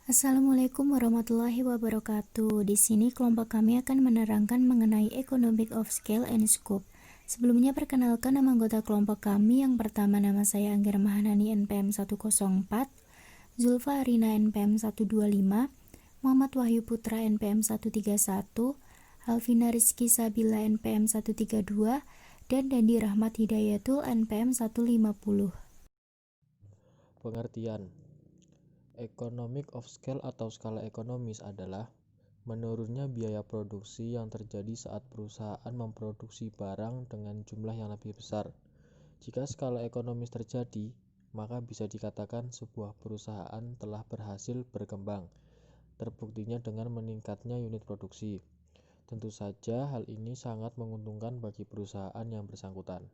Assalamualaikum warahmatullahi wabarakatuh. Di sini kelompok kami akan menerangkan mengenai Economic of Scale and Scope. Sebelumnya perkenalkan nama anggota kelompok kami. Yang pertama, nama saya Angger Mahanani NPM 104, Zulfa Arina NPM 125, Muhammad Wahyu Putra NPM 131, Alvina Rizky Sabila NPM 132, dan Dandi Rahmat Hidayatul NPM 150. Pengertian Economic of Scale atau skala ekonomis adalah menurunnya biaya produksi yang terjadi saat perusahaan memproduksi barang dengan jumlah yang lebih besar. Jika skala ekonomis terjadi, maka bisa dikatakan sebuah perusahaan telah berhasil berkembang. Terbuktinya dengan meningkatnya unit produksi. Tentu saja hal ini sangat menguntungkan bagi perusahaan yang bersangkutan.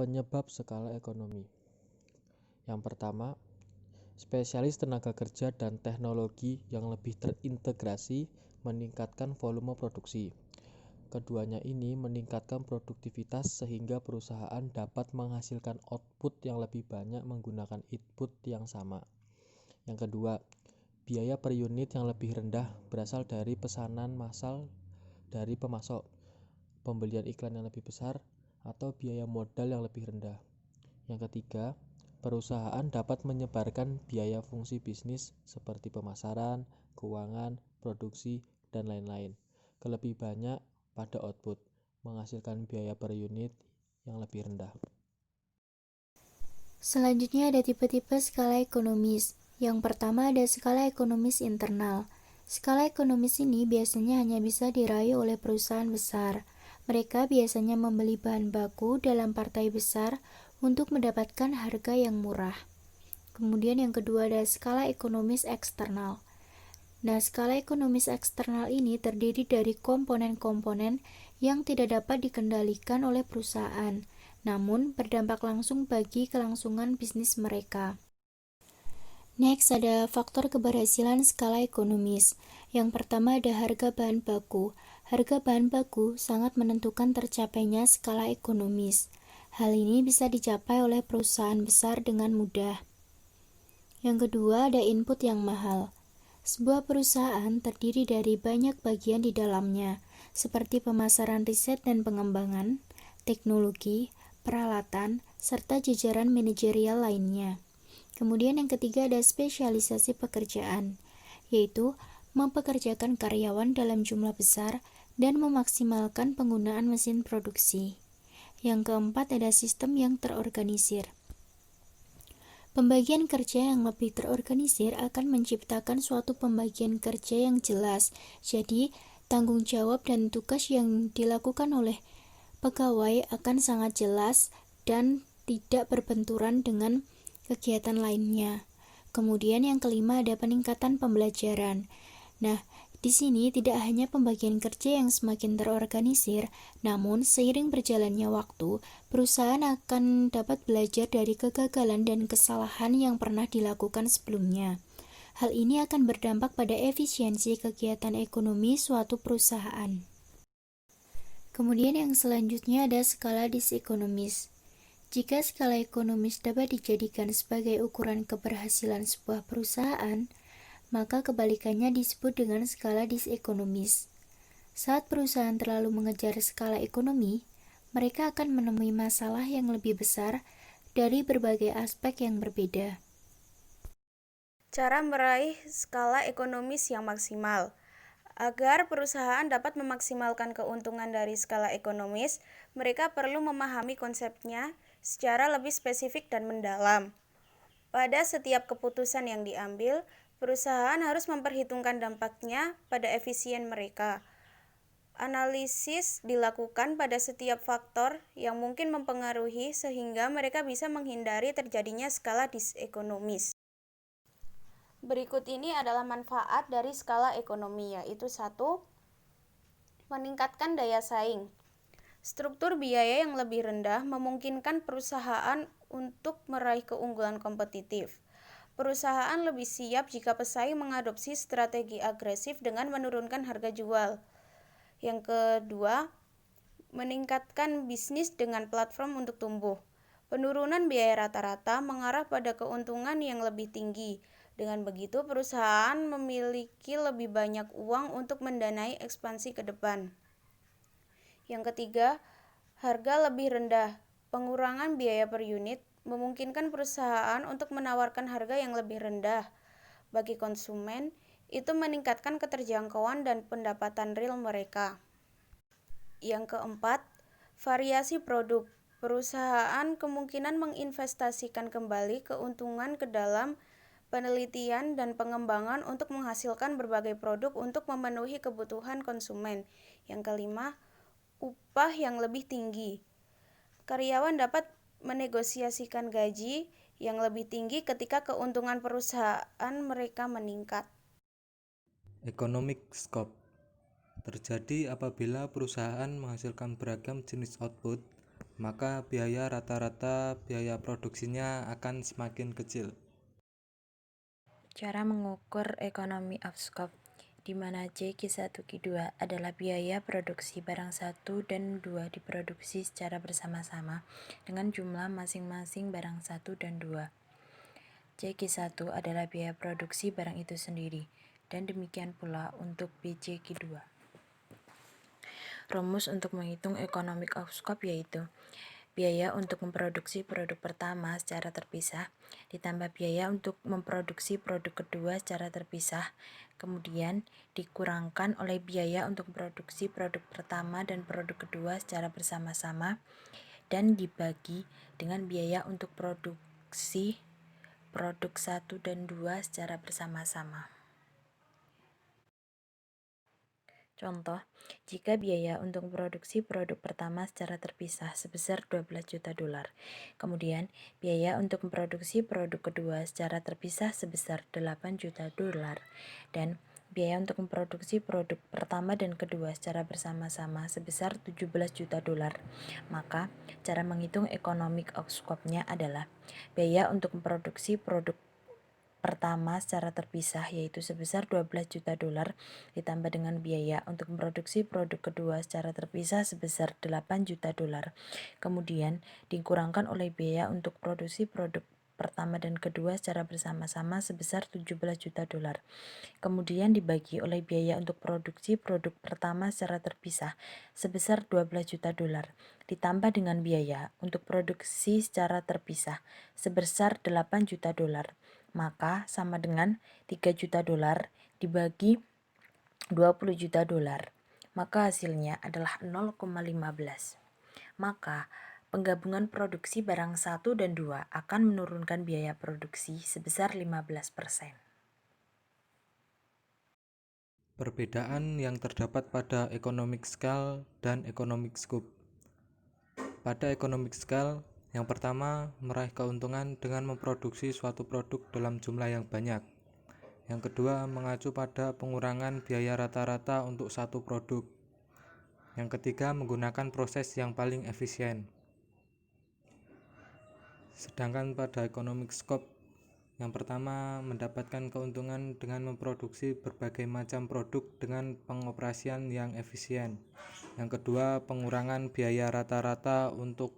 Penyebab skala ekonomi. Yang pertama, spesialis tenaga kerja dan teknologi yang lebih terintegrasi meningkatkan volume produksi. Keduanya ini meningkatkan produktivitas sehingga perusahaan dapat menghasilkan output yang lebih banyak menggunakan input yang sama. Yang kedua, biaya per unit yang lebih rendah berasal dari pesanan massal dari pemasok, pembelian iklan yang lebih besar, atau biaya modal yang lebih rendah. Yang ketiga, perusahaan dapat menyebarkan biaya fungsi bisnis seperti pemasaran, keuangan, produksi, dan lain-lain ke lebih banyak pada output, menghasilkan biaya per unit yang lebih rendah. Selanjutnya ada tipe-tipe skala ekonomis. Yang pertama ada skala ekonomis internal. Skala ekonomis ini biasanya hanya bisa diraih oleh perusahaan besar. Mereka biasanya membeli bahan baku dalam partai besar untuk mendapatkan harga yang murah. Kemudian yang kedua ada skala ekonomis eksternal. Nah, skala ekonomis eksternal ini terdiri dari komponen-komponen yang tidak dapat dikendalikan oleh perusahaan, namun berdampak langsung bagi kelangsungan bisnis mereka. Next, ada faktor keberhasilan skala ekonomis. Yang pertama ada harga bahan baku. Harga bahan baku sangat menentukan tercapainya skala ekonomis. Hal ini bisa dicapai oleh perusahaan besar dengan mudah. Yang kedua ada input yang mahal. Sebuah perusahaan terdiri dari banyak bagian di dalamnya, seperti pemasaran riset dan pengembangan, teknologi, peralatan, serta jajaran manajerial lainnya. Kemudian yang ketiga ada spesialisasi pekerjaan, yaitu mempekerjakan karyawan dalam jumlah besar dan memaksimalkan penggunaan mesin produksi. Yang keempat ada sistem yang terorganisir. Pembagian kerja yang lebih terorganisir akan menciptakan suatu pembagian kerja yang jelas. Jadi, tanggung jawab dan tugas yang dilakukan oleh pegawai akan sangat jelas dan tidak berbenturan dengan kegiatan lainnya. Kemudian yang kelima ada peningkatan pembelajaran. Nah, di sini tidak hanya pembagian kerja yang semakin terorganisir, namun seiring berjalannya waktu, perusahaan akan dapat belajar dari kegagalan dan kesalahan yang pernah dilakukan sebelumnya. Hal ini akan berdampak pada efisiensi kegiatan ekonomi suatu perusahaan. Kemudian yang selanjutnya ada skala disekonomis. Jika skala ekonomis dapat dijadikan sebagai ukuran keberhasilan sebuah perusahaan, maka kebalikannya disebut dengan skala disekonomis. Saat perusahaan terlalu mengejar skala ekonomi, mereka akan menemui masalah yang lebih besar dari berbagai aspek yang berbeda. Cara meraih skala ekonomis yang maksimal. Agar perusahaan dapat memaksimalkan keuntungan dari skala ekonomis, mereka perlu memahami konsepnya secara lebih spesifik dan mendalam. Pada setiap keputusan yang diambil, perusahaan harus memperhitungkan dampaknya pada efisien mereka. Analisis dilakukan pada setiap faktor yang mungkin mempengaruhi sehingga mereka bisa menghindari terjadinya skala disekonomis. Berikut ini adalah manfaat dari skala ekonomi, yaitu 1. Meningkatkan daya saing. Struktur biaya yang lebih rendah memungkinkan perusahaan untuk meraih keunggulan kompetitif. Perusahaan lebih siap jika pesaing mengadopsi strategi agresif dengan menurunkan harga jual. Yang kedua, meningkatkan bisnis dengan platform untuk tumbuh. Penurunan biaya rata-rata mengarah pada keuntungan yang lebih tinggi. Dengan begitu, perusahaan memiliki lebih banyak uang untuk mendanai ekspansi ke depan. Yang ketiga, harga lebih rendah. Pengurangan biaya per unit memungkinkan perusahaan untuk menawarkan harga yang lebih rendah bagi konsumen. Itu meningkatkan keterjangkauan dan pendapatan real mereka. Yang keempat, variasi produk. Perusahaan kemungkinan menginvestasikan kembali keuntungan ke dalam penelitian dan pengembangan untuk menghasilkan berbagai produk untuk memenuhi kebutuhan konsumen. Yang kelima, upah yang lebih tinggi. Karyawan dapat menegosiasikan gaji yang lebih tinggi ketika keuntungan perusahaan mereka meningkat. Economic scope terjadi apabila perusahaan menghasilkan beragam jenis output, maka biaya rata-rata biaya produksinya akan semakin kecil. Cara mengukur economy of scope, di mana J, Q1, Q2 adalah biaya produksi barang 1 dan 2 diproduksi secara bersama-sama dengan jumlah masing-masing barang 1 dan 2. J, Q1 adalah biaya produksi barang itu sendiri, dan demikian pula untuk BJ, Q2. Rumus untuk menghitung economic of scope yaitu biaya untuk memproduksi produk pertama secara terpisah, ditambah biaya untuk memproduksi produk kedua secara terpisah, kemudian dikurangkan oleh biaya untuk memproduksi produk pertama dan produk kedua secara bersama-sama, dan dibagi dengan biaya untuk produksi produk 1 dan 2 secara bersama-sama. Contoh, jika biaya untuk memproduksi produk pertama secara terpisah sebesar 12 juta dolar, kemudian biaya untuk memproduksi produk kedua secara terpisah sebesar 8 juta dolar, dan biaya untuk memproduksi produk pertama dan kedua secara bersama-sama sebesar 17 juta dolar, maka cara menghitung economic of scope-nya adalah biaya untuk memproduksi produk pertama secara terpisah yaitu sebesar 12 juta dolar ditambah dengan biaya untuk memproduksi produk kedua secara terpisah sebesar 8 juta dolar. Kemudian dikurangkan oleh biaya untuk produksi produk pertama dan kedua secara bersama-sama sebesar 17 juta dolar. Kemudian dibagi oleh biaya untuk produksi produk pertama secara terpisah sebesar 12 juta dolar ditambah dengan biaya untuk produksi secara terpisah sebesar 8 juta dolar. Maka sama dengan 3 juta dolar dibagi 20 juta dolar. Maka hasilnya adalah 0,15. Maka penggabungan produksi barang 1 dan 2 akan menurunkan biaya produksi sebesar 15%. Perbedaan yang terdapat pada economic scale dan economic scope. Pada economic scale, yang pertama, meraih keuntungan dengan memproduksi suatu produk dalam jumlah yang banyak. Yang kedua, mengacu pada pengurangan biaya rata-rata untuk satu produk. Yang ketiga, menggunakan proses yang paling efisien. Sedangkan pada economic scope, yang pertama, mendapatkan keuntungan dengan memproduksi berbagai macam produk dengan pengoperasian yang efisien. Yang kedua, pengurangan biaya rata-rata untuk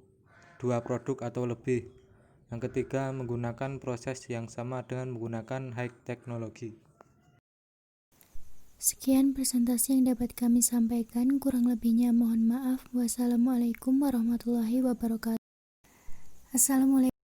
dua produk atau lebih. Yang ketiga, menggunakan proses yang sama dengan menggunakan high technology. Sekian presentasi yang dapat kami sampaikan, kurang lebihnya mohon maaf. Wassalamualaikum warahmatullahi wabarakatuh. Assalamualaikum.